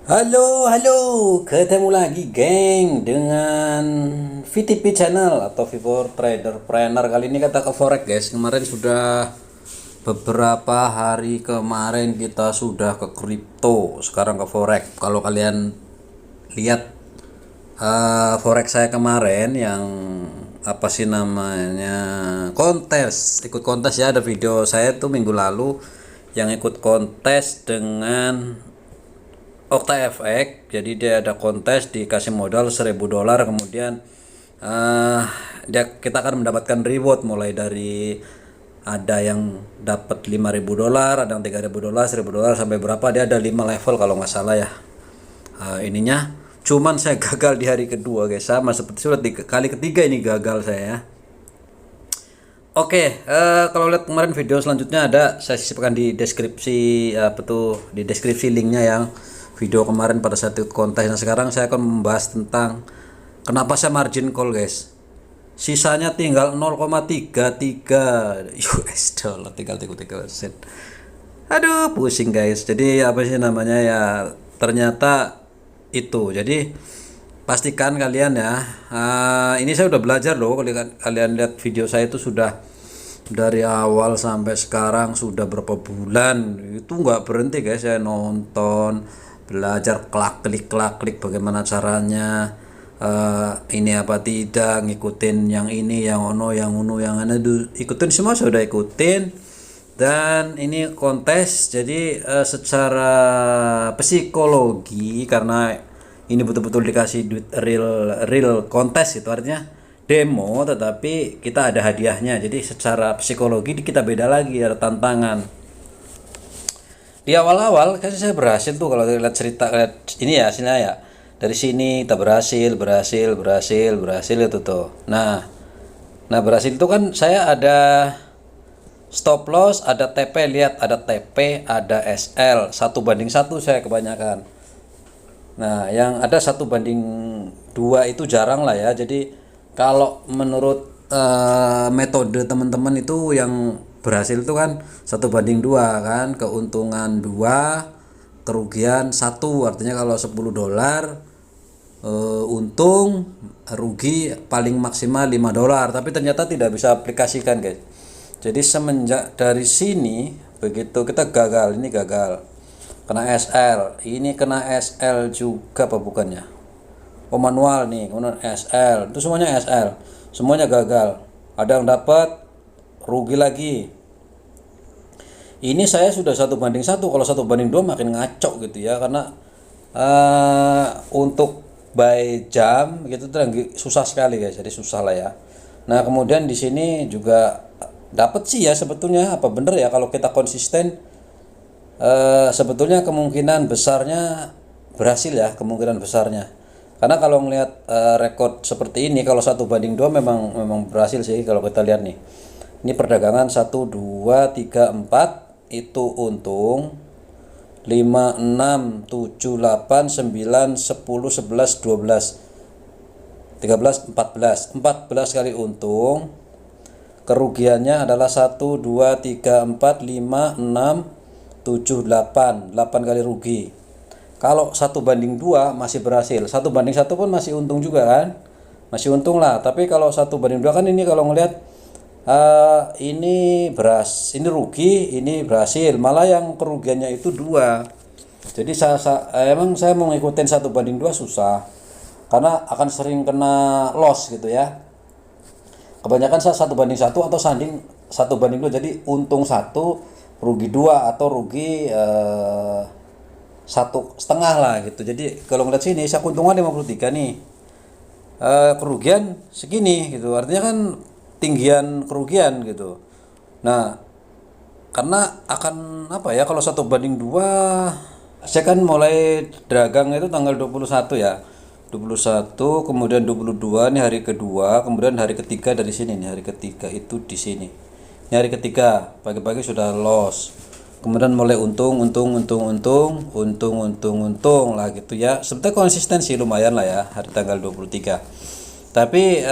Halo, ketemu lagi geng dengan VTP Channel atau Vivor Trader Planner. Kali ini kita ke forex guys. Kemarin sudah beberapa hari kemarin kita sudah ke kripto, sekarang ke forex. Kalau kalian lihat forex saya kemarin yang apa sih namanya kontes, ikut kontes ya, ada video saya tuh minggu lalu yang ikut kontes dengan OctaFX. Jadi dia ada kontes, dikasih modal $1.000, kemudian kita akan mendapatkan reward mulai dari ada yang dapat $5.000, ada yang $3.000, $1.000 sampai berapa, dia ada 5 level kalau nggak salah ya. Ininya cuman saya gagal di hari kedua guys, sama seperti sudah kali ketiga ini gagal saya ya. Oke, kalau lihat kemarin video selanjutnya ada saya sisipkan di deskripsi, apa tuh, di deskripsi linknya yang video kemarin pada saat ikut kontes. Nah sekarang saya akan membahas tentang kenapa saya margin call guys. Sisanya tinggal 0,33 US dollar, tinggal 33%. Aduh pusing guys. Jadi apa sih namanya ya, ternyata itu. Jadi pastikan kalian ya, ini saya udah belajar loh. Kalian lihat video saya itu sudah dari awal sampai sekarang sudah berapa bulan itu nggak berhenti guys. Saya nonton, belajar klak klik bagaimana caranya, ini apa tidak, ngikutin yang ini, yang ono, yang unu, yang anu, ikutin semua, sudah ikutin. Dan ini kontes, jadi secara psikologi, karena ini betul-betul dikasih duit real kontes, itu artinya demo tetapi kita ada hadiahnya. Jadi secara psikologi kita beda lagi, ada tantangan. Di awal-awal kan saya berhasil tuh, kalau lihat cerita, lihat ini ya hasilnya ya, dari sini kita berhasil itu tuh. Nah berhasil itu kan saya ada stop loss, ada TP, lihat ada TP, ada SL 1:1 saya kebanyakan. Nah yang ada 1:2 itu jarang lah ya. Jadi kalau menurut metode teman-teman itu yang berhasil itu kan 1:2 kan, keuntungan 2, kerugian 1. Artinya kalau $10 untung, rugi paling maksimal $5. Tapi ternyata tidak bisa aplikasikan guys. Jadi semenjak dari sini begitu kita gagal, ini gagal, kena SL, ini kena SL juga apa bukannya, oh manual nih, kemudian SL, itu semuanya SL, semuanya gagal. Ada yang dapat, rugi lagi. Ini saya sudah 1:1, kalau 1:2 makin ngaco gitu ya, karena untuk by jam gitu tuh susah sekali guys, jadi susah lah ya. Nah kemudian di sini juga dapat sih ya sebetulnya, apa bener ya kalau kita konsisten, sebetulnya kemungkinan besarnya berhasil ya, kemungkinan besarnya. Karena kalau ngelihat rekor seperti ini, kalau 1:2 memang berhasil sih. Kalau kita lihat nih, ini perdagangan 1 2 3 4 itu untung 5 6 7 8 9 10 11 12 13 14 kali untung. Kerugiannya adalah 1 2 3 4 5 6 7 8 kali rugi. Kalau 1:2 masih berhasil, 1:1 pun masih untung juga kan, masih untung lah. Tapi kalau 1:2 kan, ini kalau ngelihat ini ini rugi, ini berhasil, malah yang kerugiannya itu 2. Jadi emang saya mau ngikutin 1:2 susah, karena akan sering kena loss gitu ya. Kebanyakan saya 1:1 atau sanding 1:2, jadi untung 1, rugi 2, atau rugi 1,5 lah gitu. Jadi kalau ngeliat sini saya keuntungan 53 nih, kerugian segini gitu, artinya kan tinggian kerugian gitu. Nah karena akan apa ya, kalau 1:2 saya kan mulai dagang itu tanggal 21 ya, 21, kemudian 22 ini hari kedua, kemudian hari ketiga dari sini nih, hari ketiga itu di sini. Ini hari ketiga, pagi-pagi sudah loss. Kemudian mulai untung lah gitu ya. Sebetulnya konsistensi lumayan lah ya hari tanggal 23. Tapi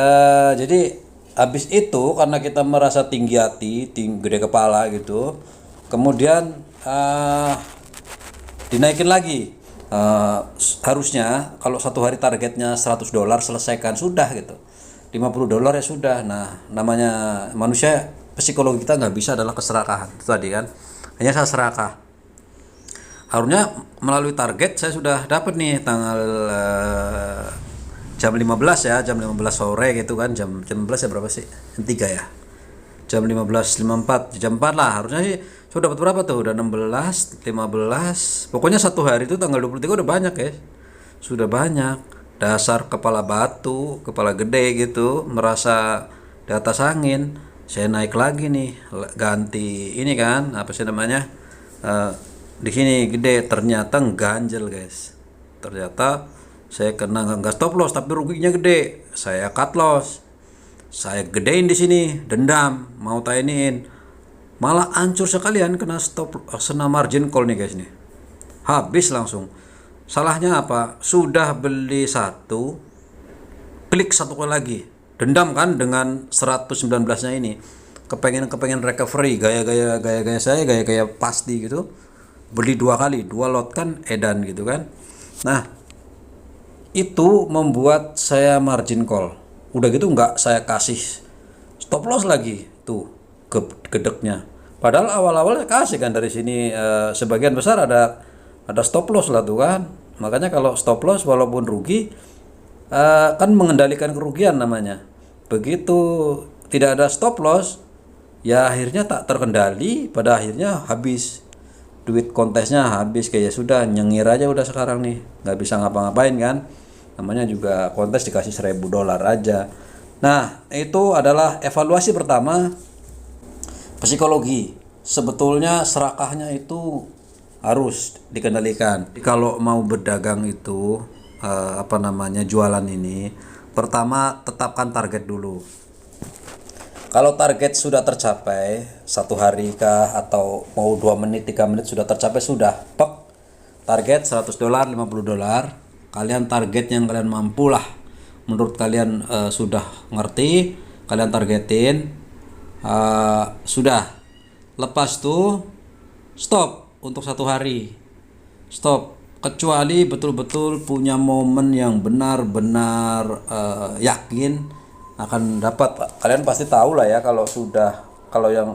jadi habis itu karena kita merasa tinggi hati, gede kepala gitu, kemudian dinaikin lagi. Harusnya kalau satu hari targetnya $100 selesaikan sudah gitu, $50 ya sudah. Nah, namanya manusia, psikologi kita nggak bisa adalah keserakahan itu tadi kan, hanya saya serakah. Harusnya melalui target saya sudah dapat nih tanggal jam 15 ya, jam 15 sore gitu kan, jam 15 ya berapa sih? Jam 3 ya. Jam 15.54, jam 4 lah harusnya sih. Sudah dapat berapa tuh? Udah 16, 15. Pokoknya satu hari itu tanggal 23 udah banyak ya. Sudah banyak. Dasar kepala batu, kepala gede gitu, merasa di atas angin. Saya naik lagi nih, ganti ini kan, apa sih namanya? Eh, di sini gede, ternyata ganjel guys. Ternyata saya kena nggak stop loss tapi ruginya gede. Saya cut loss. Saya gedein di sini, dendam, mau tainin. Malah hancur sekalian kena stop kena margin call nih guys nih. Habis langsung. Salahnya apa? Sudah beli satu, klik satu kali lagi. Dendam kan dengan 119-nya ini. Kepengen recovery, gaya-gaya saya, gaya-gaya pasti gitu. Beli dua kali, dua lot kan edan gitu kan. Nah, itu membuat saya margin call. Udah gitu nggak saya kasih stop loss lagi tuh gedeknya. Padahal awal-awalnya kasih kan dari sini, sebagian besar ada stop loss lah tuh kan. Makanya kalau stop loss walaupun rugi, kan mengendalikan kerugian namanya. Begitu tidak ada stop loss, ya akhirnya tak terkendali, pada akhirnya habis. Duit kontesnya habis, kayak sudah nyengir aja udah sekarang nih, nggak bisa ngapa-ngapain kan. Namanya juga kontes dikasih $1.000 aja. Nah, itu adalah evaluasi pertama psikologi. Sebetulnya serakahnya itu harus dikendalikan. Kalau mau berdagang itu, jualan ini, pertama tetapkan target dulu. Kalau target sudah tercapai, satu hari kah atau mau 2 menit, 3 menit sudah tercapai, sudah pek target $100, $50. Kalian target yang kalian mampu lah. Menurut kalian sudah ngerti, kalian targetin, sudah. Lepas tuh stop untuk satu hari. Stop. Kecuali betul-betul punya momen yang benar-benar yakin akan dapat. Kalian pasti tahu lah ya, kalau yang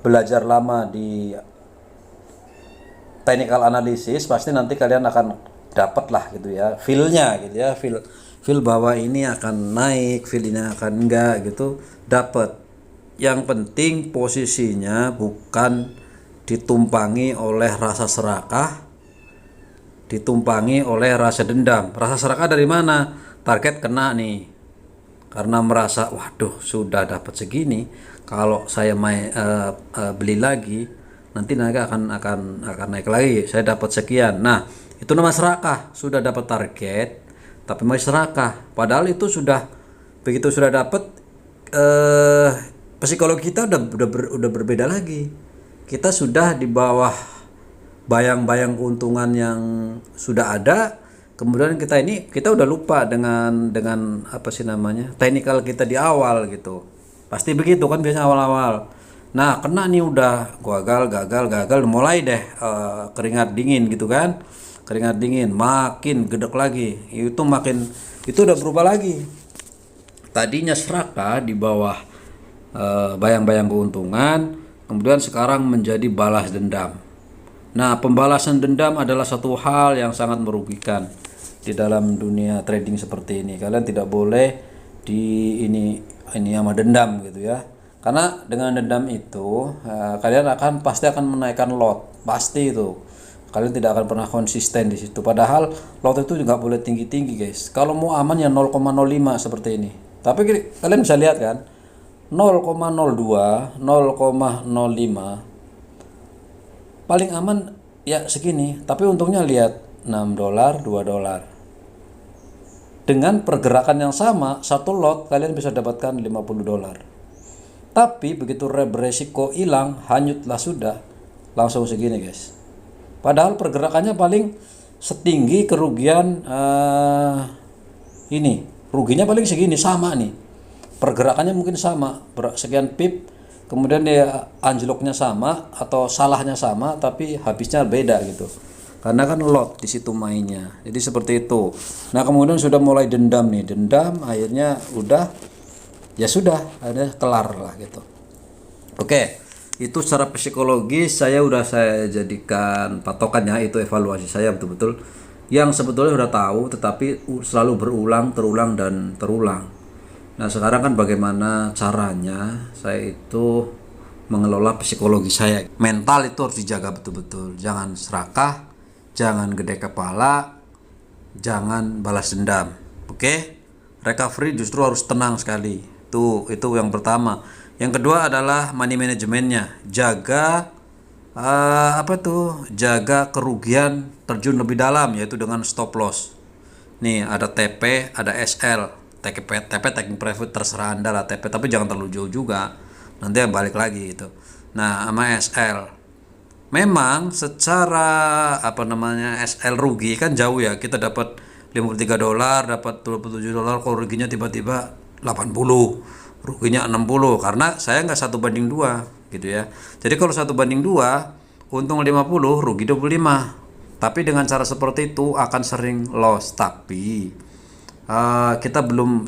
belajar lama di technical analysis pasti nanti kalian akan dapat lah gitu ya, feel-nya gitu ya, feel bahwa ini akan naik, feel ini akan enggak gitu, dapat. Yang penting posisinya bukan ditumpangi oleh rasa serakah, ditumpangi oleh rasa dendam. Rasa serakah dari mana? Target kena nih, karena merasa waduh sudah dapat segini, kalau saya beli lagi nanti naga akan naik lagi, saya dapat sekian. Nah, itu nama serakah. Sudah dapat target tapi masih serakah, padahal itu sudah, begitu sudah dapat, psikologi kita udah berbeda lagi. Kita sudah di bawah bayang-bayang keuntungan yang sudah ada. Kemudian kita udah lupa dengan apa sih namanya, teknikal kita di awal gitu. Pasti begitu kan biasanya awal-awal. Nah, kena nih udah gagal, mulai deh keringat dingin gitu kan. Keringat dingin, makin gedek lagi. Itu udah berubah lagi. Tadinya serakah di bawah bayang-bayang keuntungan, kemudian sekarang menjadi balas dendam. Nah, pembalasan dendam adalah satu hal yang sangat merugikan di dalam dunia trading seperti ini. Kalian tidak boleh ini sama dendam gitu ya. Karena dengan dendam itu kalian pasti akan menaikkan lot, pasti itu. Kalian tidak akan pernah konsisten di situ. Padahal lot itu juga boleh tinggi-tinggi, guys. Kalau mau aman ya 0,05 seperti ini. Tapi kalian bisa lihat kan, 0,02, 0,05 paling aman ya segini. Tapi untungnya lihat $6, $2. Dengan pergerakan yang sama, satu lot kalian bisa dapatkan $50. Tapi begitu beresiko hilang, hanyutlah sudah, langsung segini guys. Padahal pergerakannya paling setinggi kerugian ini. Ruginya paling segini, sama nih. Pergerakannya mungkin sama, sekian pip, kemudian dia anjloknya sama atau salahnya sama, tapi habisnya beda gitu. karena kan lot di situ mainnya. Jadi seperti itu. Nah kemudian sudah mulai dendam nih, dendam akhirnya udah ya sudah ada kelar lah gitu. Oke, itu secara psikologis saya jadikan patokan ya, itu evaluasi saya betul-betul yang sebetulnya udah tahu tetapi selalu berulang, terulang dan terulang. Nah sekarang kan bagaimana caranya saya itu mengelola psikologi saya. Mental itu harus dijaga betul-betul, jangan serakah, jangan gede kepala, jangan balas dendam. Oke, recovery justru harus tenang sekali. Itu yang pertama. Yang kedua adalah money manajemennya. Jaga jaga kerugian terjun lebih dalam, yaitu dengan stop loss. Nih ada TP, ada SL. TP taking profit terserah Anda lah TP, tapi jangan terlalu jauh juga. Nanti balik lagi itu. Nah, sama SL. Memang secara SL rugi kan jauh ya. Kita dapat $53, dapat $27, kalau ruginya tiba-tiba 80, ruginya 60 karena saya nggak 1:2 gitu ya. Jadi kalau 1:2 untung 50, rugi 25. Tapi dengan cara seperti itu akan sering loss. Tapi kita belum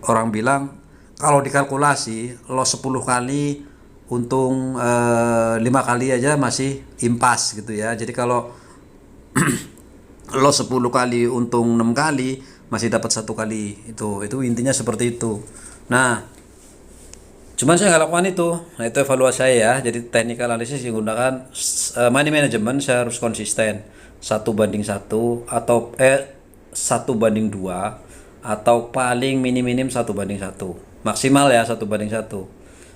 orang bilang kalau dikalkulasi loss 10 kali untung 5 kali aja masih impas gitu ya. Jadi kalau loss 10 kali untung 6 kali masih dapat 1 kali. Itu intinya seperti itu. Nah, cuman saya nggak lakukan itu. Nah, itu evaluasi saya ya. Jadi technical analysis yang gunakan money management saya harus konsisten 1:1 atau 1:2 atau paling minim 1:1. Maksimal ya 1:1.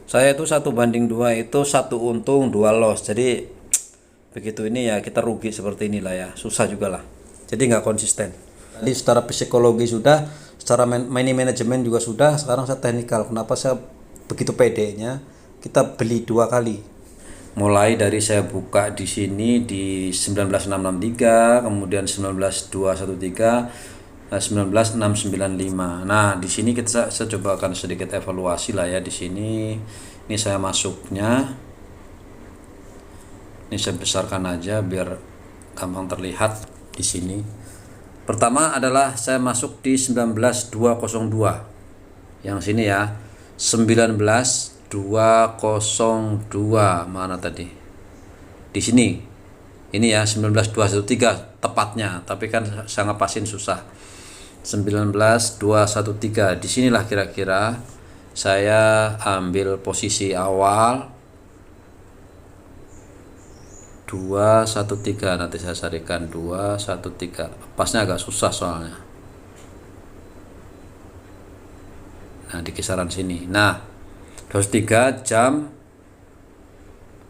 Saya itu 1:2 itu 1 untung 2 loss. Jadi begitu ini ya kita rugi seperti inilah ya. Susah juga lah. Jadi nggak konsisten. Jadi secara psikologi sudah, secara money management juga sudah. Sekarang saya teknikal. Kenapa saya begitu pedenya? Kita beli 2 kali. Mulai dari saya buka di sini di 19.663, kemudian 19.213, 19.695. Nah, di sini saya coba akan sedikit evaluasi lah ya di sini. Ini saya masuknya. Ini saya besarkan aja biar gampang terlihat di sini. Pertama adalah saya masuk di 19.202. Yang sini ya. 19.202 mana tadi? Di sini. Ini ya 19.213 tepatnya, tapi kan saya ngepasin susah. 19.213 di sinilah kira-kira saya ambil posisi awal 213. Nanti saya carikan 213. Pasnya agak susah soalnya. Nah, di kisaran sini. Nah, 203 jam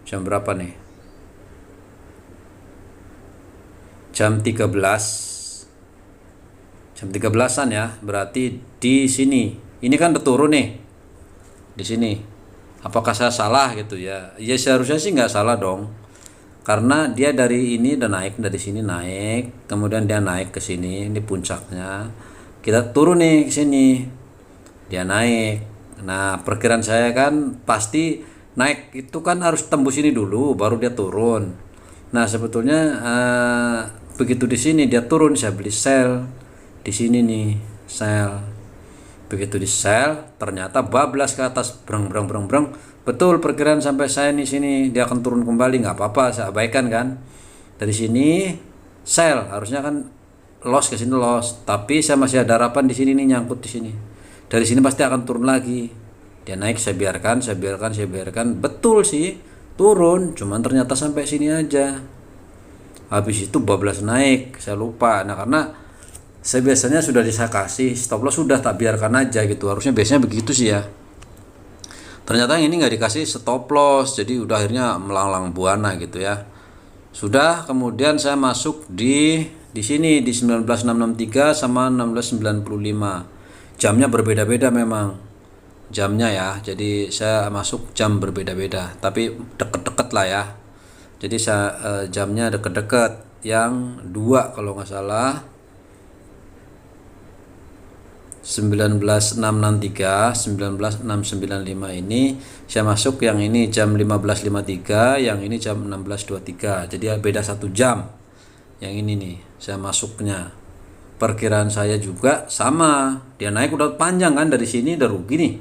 berapa nih? Jam 13. Jam 13-an ya. Berarti di sini. Ini kan udah turun nih. Di sini. Apakah saya salah gitu ya? Ya seharusnya sih nggak salah dong. Karena dia dari ini udah naik, dari sini naik, kemudian dia naik ke sini, ini puncaknya. Kita turun nih ke sini. Dia naik. Nah, perkiraan saya kan pasti naik itu kan harus tembus ini dulu baru dia turun. Nah, sebetulnya begitu di sini dia turun, saya beli sell. Di sini nih, sell. Begitu di sell, ternyata bablas ke atas, breng. Betul perkiraan sampai saya di sini dia akan turun kembali, nggak apa-apa, saya abaikan kan. Dari sini sell, harusnya kan loss ke sini loss, tapi saya masih ada harapan di sini nih, nyangkut di sini. Dari sini pasti akan turun lagi. Dia naik, saya biarkan. Betul sih, turun, cuman ternyata sampai sini aja. Habis itu bablas naik, saya lupa. Nah, karena saya biasanya sudah saya kasih stop loss, sudah tak biarkan aja gitu. Harusnya biasanya begitu sih ya. Ternyata yang ini nggak dikasih stop loss, jadi udah akhirnya melanglang buana gitu ya. Sudah, kemudian saya masuk di sini di 19.663 sama 19.95. Jamnya berbeda-beda memang. Jamnya ya. Jadi saya masuk jam berbeda-beda, tapi deket-deket lah ya. Jadi saya jamnya deket-deket. Yang 2 kalau nggak salah 19.663, 19.695 ini saya masuk yang ini jam 15.53, yang ini jam 16.23. Jadi beda 1 jam. Yang ini nih saya masuknya. Perkiraan saya juga sama, dia naik udah panjang kan, dari sini udah rugi nih.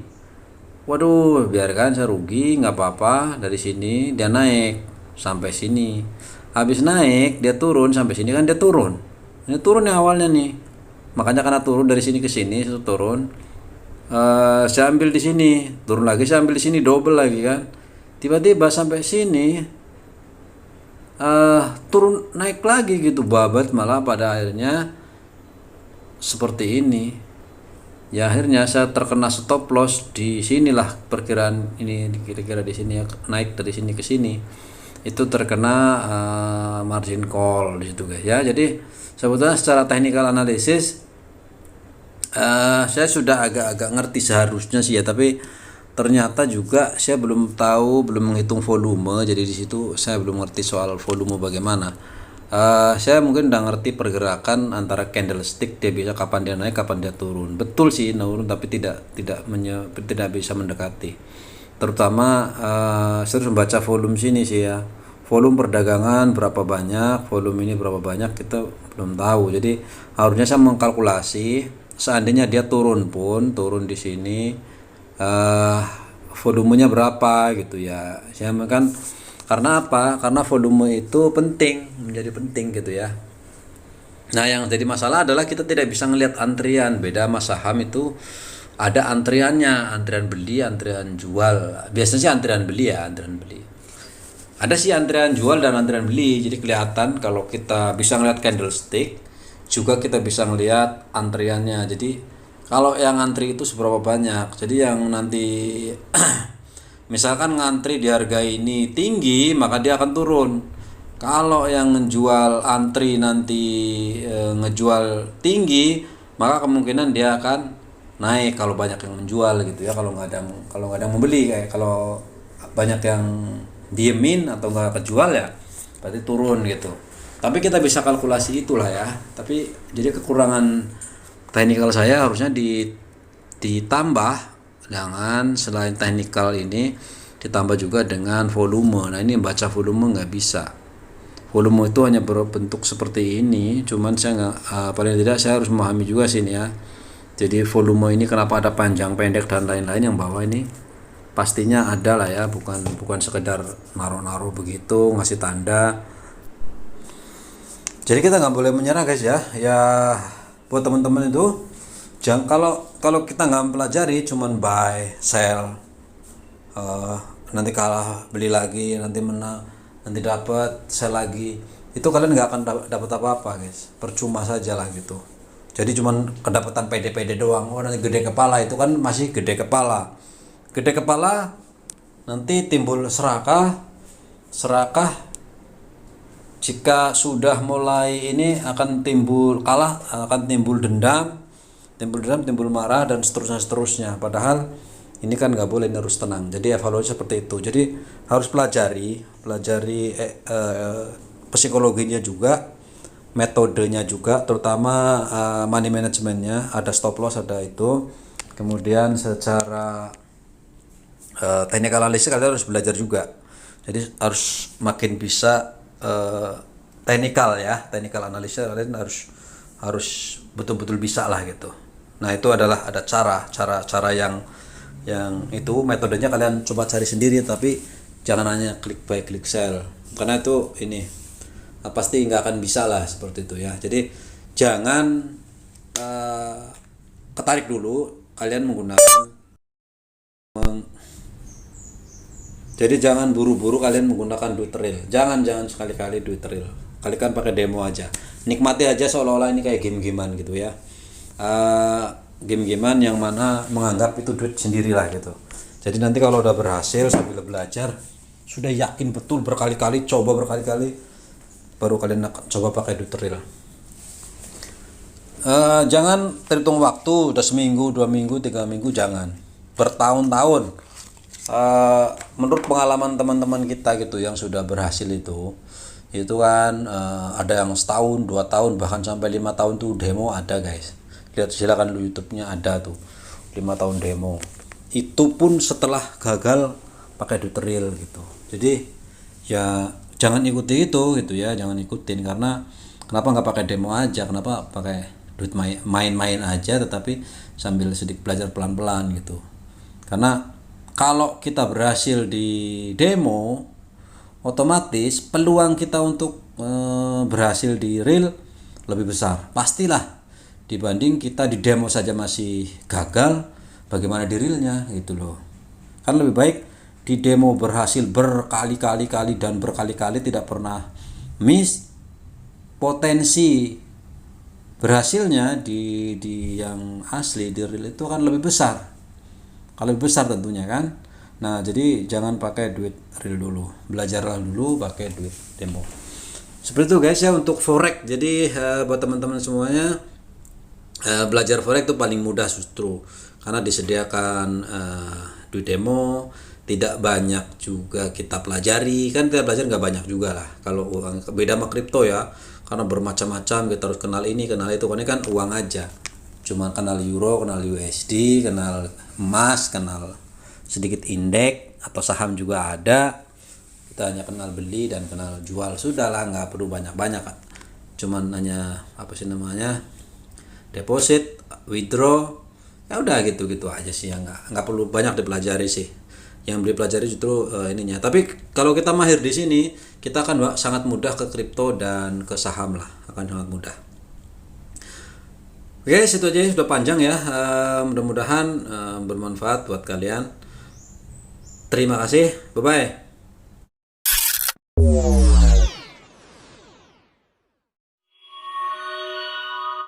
Waduh, biarkan saya rugi, nggak apa-apa. Dari sini dia naik sampai sini. Habis naik dia turun sampai sini kan, dia turun. Ini turun yang awalnya nih. Makanya karena turun dari sini ke sini, itu turun. Saya ambil di sini, turun lagi, saya ambil di sini, double lagi kan. Tiba-tiba sampai sini turun naik lagi gitu, babat, malah pada akhirnya seperti ini. Ya akhirnya saya terkena stop loss di sinilah, perkiraan ini kira-kira di sini ya, naik dari sini ke sini itu terkena margin call di situ guys ya. Jadi sebetulnya secara technical analysis saya sudah agak-agak ngerti seharusnya sih ya, tapi ternyata juga saya belum tahu, belum menghitung volume. Jadi di situ saya belum ngerti soal volume bagaimana. Saya mungkin udah ngerti pergerakan antara candlestick, dia bisa kapan dia naik, kapan dia turun. Betul sih turun, tapi tidak bisa mendekati. Terutama saya harus membaca volume sini sih ya. Volume perdagangan berapa banyak, volume ini berapa banyak, kita belum tahu. Jadi harusnya saya mengkalkulasi seandainya dia turun pun turun di sini volumenya berapa gitu ya. Saya kan karena apa? Karena volume itu penting, menjadi penting gitu ya. Nah, yang jadi masalah adalah kita tidak bisa ngelihat antrian. Beda sama saham itu ada antriannya, antrian beli, antrian jual. Biasanya sih antrian beli ya, antrian beli. Ada sih antrian jual dan antrian beli. Jadi kelihatan kalau kita bisa ngelihat candlestick, juga kita bisa ngelihat antriannya. Jadi kalau yang antri itu seberapa banyak. Jadi yang nanti misalkan ngantri di harga ini tinggi, maka dia akan turun. Kalau yang ngejual antri nanti ngejual tinggi, maka kemungkinan dia akan naik kalau banyak yang menjual gitu ya. Kalau nggak ada yang membeli, kayak kalau banyak yang diemin atau nggak kejual ya berarti turun gitu. Tapi kita bisa kalkulasi itulah ya. Tapi jadi kekurangan teknikal saya harusnya ditambah dengan selain teknikal ini ditambah juga dengan volume. Nah ini baca volume nggak bisa. Volume itu hanya berbentuk seperti ini. Cuman saya nggak, paling tidak saya harus memahami juga sini ya. Jadi volume ini kenapa ada panjang, pendek dan lain-lain yang bawah ini pastinya ada lah ya. Bukan sekedar naruh-naruh begitu ngasih tanda. Jadi kita nggak boleh menyerah guys ya. Ya buat teman-teman itu jangan, kalau kita nggak mempelajari cuman buy sell, nanti kalah beli lagi, nanti menang, nanti dapat sell lagi, itu kalian nggak akan dapat apa-apa guys, percuma saja lah gitu. Jadi cuman kedapatan pede-pede doang. Oh nanti gede kepala, itu kan masih gede kepala nanti timbul serakah. Jika sudah mulai ini akan timbul kalah, akan timbul dendam, timbul marah dan seterusnya. Padahal ini kan nggak boleh, harus tenang. Jadi evaluasi seperti itu. Jadi harus pelajari psikologinya juga, metodenya juga, terutama money managementnya. Ada stop loss, ada itu. Kemudian secara technical analysis kalian harus belajar juga. Jadi harus makin bisa technical analisa, kalian harus betul-betul bisa lah gitu. Nah itu adalah ada cara yang itu metodenya kalian coba cari sendiri, tapi jangan hanya klik buy klik sell, karena itu ini pasti nggak akan bisa lah seperti itu ya. Jadi jangan ketarik dulu kalian menggunakan Jadi jangan buru-buru kalian menggunakan duit real. Jangan sekali-kali duit real. Kalian pakai demo aja. Nikmati aja seolah-olah ini kayak game-gamean gitu ya. Game-gamean yang mana menganggap itu duit sendirilah gitu. Jadi nanti kalau udah berhasil sambil belajar, sudah yakin betul berkali-kali, coba berkali-kali, baru kalian coba pakai duit real. Jangan terhitung waktu udah seminggu, 2 minggu, 3 minggu, jangan. Bertahun-tahun. Menurut pengalaman teman-teman kita gitu yang sudah berhasil itu kan ada yang setahun, 2 tahun, bahkan sampai 5 tahun tuh demo ada guys. Lihat silakan lu YouTube-nya, ada tuh 5 tahun demo. Itu pun setelah gagal pakai duit real gitu. Jadi ya jangan ikuti itu gitu ya, jangan ikutin. Karena kenapa nggak pakai demo aja, kenapa pakai duit main-main aja tetapi sambil sedikit belajar pelan-pelan gitu. Karena kalau kita berhasil di demo, otomatis peluang kita untuk berhasil di real lebih besar pastilah, dibanding kita di demo saja masih gagal, bagaimana di realnya gitu loh. Kan lebih baik di demo berhasil berkali-kali dan berkali-kali tidak pernah miss, potensi berhasilnya di yang asli di real itu akan lebih besar, kalau lebih besar tentunya kan. Nah jadi jangan pakai duit real dulu, belajarlah dulu pakai duit demo. Seperti itu guys ya untuk forex. Jadi buat teman-teman semuanya, belajar forex itu paling mudah justru karena disediakan duit demo, tidak banyak juga kita pelajari. Kan kita belajar nggak banyak juga lah kalau uang, beda sama kripto ya, karena bermacam-macam, kita harus kenal ini kenal itu. Ini kan uang aja, cuma kenal euro, kenal USD, kenal emas, kenal sedikit indeks atau saham juga ada. Kita hanya kenal beli dan kenal jual, sudah lah, nggak perlu banyak-banyak kan. Cuman hanya apa sih namanya, deposit, withdraw, ya udah gitu-gitu aja sih, ya nggak perlu banyak dipelajari sih. Yang dipelajari justru ininya. Tapi kalau kita mahir di sini, kita akan sangat mudah ke kripto dan ke saham lah, akan sangat mudah. Oke, situ aja, sudah panjang ya. Mudah-mudahan bermanfaat buat kalian. Terima kasih, bye bye.